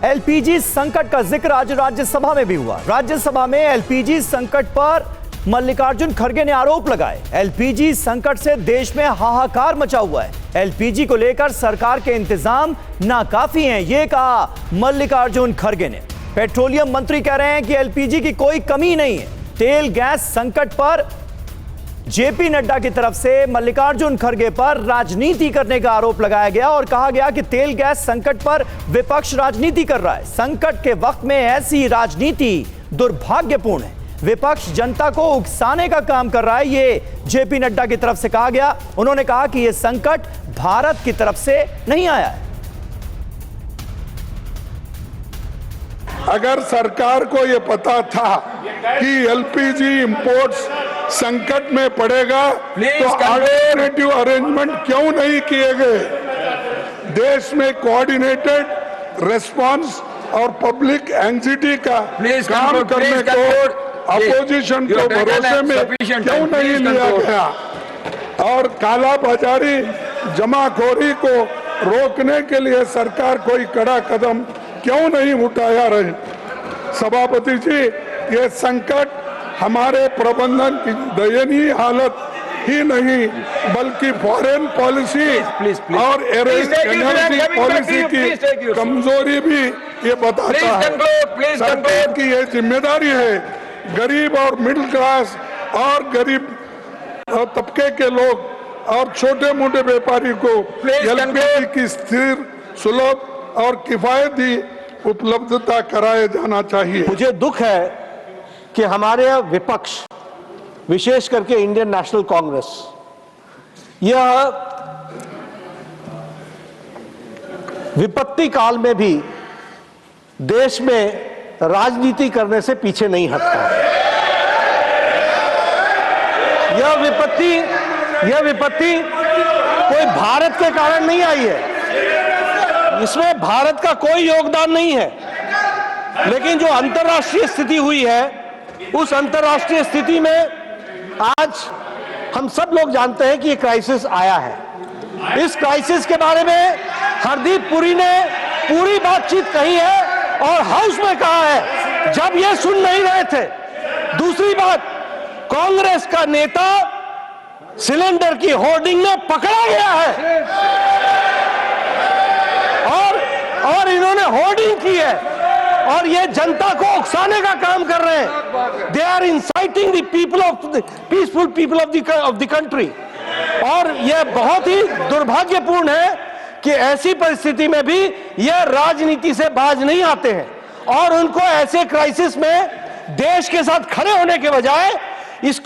LPG संकट का जिक्र आज राज्यसभा में भी हुआ। राज्यसभा में एलपीजी संकट पर मल्लिकार्जुन खड़गे ने आरोप लगाए। एलपीजी संकट से देश में हाहाकार मचा हुआ है। एलपीजी को लेकर सरकार के इंतजाम नाकाफी हैं, ये कहा मल्लिकार्जुन खड़गे ने। पेट्रोलियम मंत्री कह रहे हैं कि एलपीजी की कोई कमी नहीं है। तेल गैस संकट पर जेपी नड्डा की तरफ से मल्लिकार्जुन खड़गे पर राजनीति करने का आरोप लगाया गया और कहा गया कि तेल गैस संकट पर विपक्ष राजनीति कर रहा है। संकट के वक्त में ऐसी राजनीति दुर्भाग्यपूर्ण है। विपक्ष जनता को उकसाने का काम कर रहा है, ये जेपी नड्डा की तरफ से कहा गया। उन्होंने कहा कि यह संकट भारत की तरफ से नहीं आया है। अगर सरकार को यह पता था कि एलपीजी इंपोर्ट्स संकट में पड़ेगा तो अल्टरनेटिव अरेंजमेंट क्यों नहीं किए गए? देश में कोऑर्डिनेटेड रिस्पांस और पब्लिक एंग्जाइटी का काम करने को अपोजिशन को भरोसे में क्यों नहीं लिया गया? और काला बाजारी जमाखोरी को रोकने के लिए सरकार कोई कड़ा कदम क्यों नहीं उठाया रहे? सभापति जी, ये संकट हमारे प्रबंधन की दयनीय हालत ही नहीं बल्कि फॉरेन पॉलिसी और एनर्जी पॉलिसी की कमजोरी भी ये बताता है। सरकार की ये जिम्मेदारी है गरीब और मिडिल क्लास और गरीब तबके के लोग और छोटे मोटे व्यापारी को एलपीजी की स्थिर, सुलभ और किफायती उपलब्धता कराया जाना चाहिए। मुझे दुख है कि हमारे विपक्ष, विशेष करके इंडियन नेशनल कांग्रेस, यह विपत्ति काल में भी देश में राजनीति करने से पीछे नहीं हटता। यह विपत्ति कोई भारत के कारण नहीं आई है, इसमें भारत का कोई योगदान नहीं है। लेकिन जो अंतर्राष्ट्रीय स्थिति हुई है, उस अंतर्राष्ट्रीय स्थिति में आज हम सब लोग जानते हैं कि ये क्राइसिस आया है। इस क्राइसिस के बारे में हरदीप पुरी ने पूरी बातचीत कही है और हाउस में कहा है जब ये सुन नहीं रहे थे। दूसरी बात, कांग्रेस का नेता सिलेंडर की होर्डिंग में पकड़ा गया है और इन्होंने होर्डिंग की है और ये जनता को उकसाने का काम कर रहे हैं। They are inciting the people of the peaceful people of the country. और यह बहुत ही दुर्भाग्यपूर्ण है कि ऐसी परिस्थिति में भी यह राजनीति से बाज नहीं आते हैं और उनको ऐसे क्राइसिस में देश के साथ खड़े होने के बजाय इस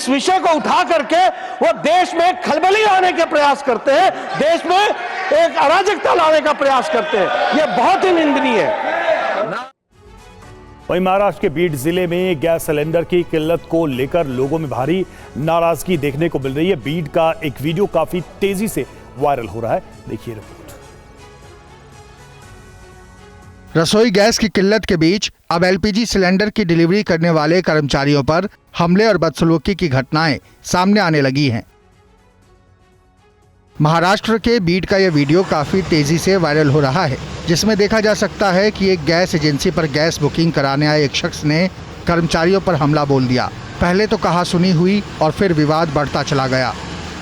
विषय को उठा करके वो देश में खलबली लाने के प्रयास करते हैं, देश में एक अराजकता लाने का प्रयास करते हैं। यह बहुत ही निंदनीय है। वहीं महाराष्ट्र के बीड जिले में गैस सिलेंडर की किल्लत को लेकर लोगों में भारी नाराजगी देखने को मिल रही है। बीड का एक वीडियो काफी तेजी से वायरल हो रहा है, देखिए रिपोर्ट। रसोई गैस की किल्लत के बीच अब एलपीजी सिलेंडर की डिलीवरी करने वाले कर्मचारियों पर हमले और बदसलूकी की घटनाएं सामने आने लगी हैं। महाराष्ट्र के बीड का यह वीडियो काफी तेजी से वायरल हो रहा है, जिसमें देखा जा सकता है कि एक गैस एजेंसी पर गैस बुकिंग कराने आए एक शख्स ने कर्मचारियों पर हमला बोल दिया। पहले तो कहा सुनी हुई और फिर विवाद बढ़ता चला गया।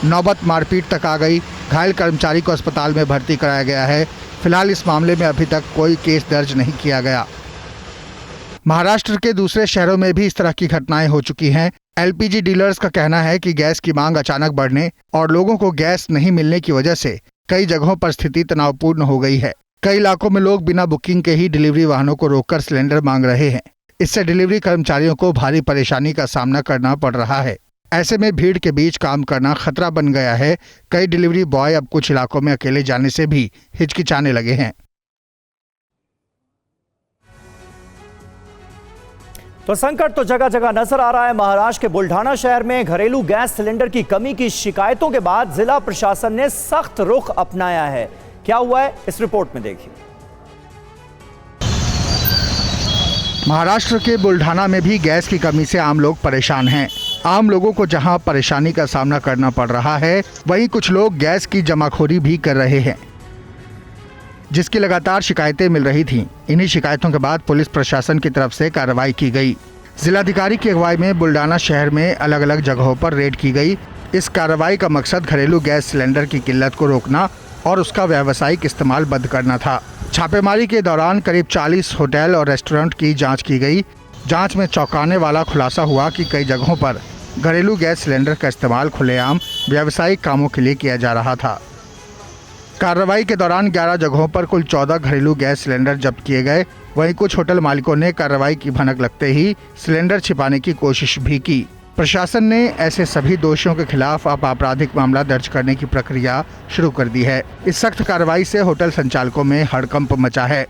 नौबत मारपीट तक आ गई। घायल कर्मचारी को अस्पताल में भर्ती कराया गया है। फिलहाल इस मामले में अभी तक कोई केस दर्ज नहीं किया गया। महाराष्ट्र के दूसरे शहरों में भी इस तरह की घटनाएं हो चुकी हैं। एलपीजी डीलर्स का कहना है कि गैस की मांग अचानक बढ़ने और लोगों को गैस नहीं मिलने की वजह से कई जगहों पर स्थिति तनावपूर्ण हो गई है। कई इलाकों में लोग बिना बुकिंग के ही डिलीवरी वाहनों को रोककर सिलेंडर मांग रहे हैं। इससे डिलीवरी कर्मचारियों को भारी परेशानी का सामना करना पड़ रहा है। ऐसे में भीड़ के बीच काम करना खतरा बन गया है। कई डिलीवरी बॉय अब कुछ इलाकों में अकेले जाने से भी हिचकिचाने लगे हैं। तो संकट तो जगह जगह नजर आ रहा है। महाराष्ट्र के बुल्ढाना शहर में घरेलू गैस सिलेंडर की कमी की शिकायतों के बाद जिला प्रशासन ने सख्त रुख अपनाया है। क्या हुआ है, इस रिपोर्ट में देखिए। महाराष्ट्र के बुल्ढाना में भी गैस की कमी से आम लोग परेशान हैं। आम लोगों को जहां परेशानी का सामना करना पड़ रहा है, वहीं कुछ लोग गैस की जमाखोरी भी कर रहे हैं। जिसकी लगातार शिकायतें मिल रही थीं। इन्हीं शिकायतों के बाद पुलिस प्रशासन की तरफ से कार्रवाई की गई। जिलाधिकारी की अगुवाई में बुल्डाना शहर में अलग अलग जगहों पर रेड की गई। इस कार्रवाई का मकसद घरेलू गैस सिलेंडर की किल्लत को रोकना और उसका व्यावसायिक इस्तेमाल बंद करना था। छापेमारी के दौरान करीब 40 होटल और रेस्टोरेंट की जांच की गई। जांच में चौंकाने वाला खुलासा हुआ कि कई जगहों पर घरेलू गैस सिलेंडर का इस्तेमाल खुलेआम व्यावसायिक कामों के लिए किया जा रहा था। कार्रवाई के दौरान 11 जगहों पर कुल 14 घरेलू गैस सिलेंडर जब्त किए गए। वहीं कुछ होटल मालिकों ने कार्रवाई की भनक लगते ही सिलेंडर छिपाने की कोशिश भी की। प्रशासन ने ऐसे सभी दोषियों के खिलाफ अब आपराधिक मामला दर्ज करने की प्रक्रिया शुरू कर दी है। इस सख्त कार्रवाई से होटल संचालकों में हड़कंप मचा है।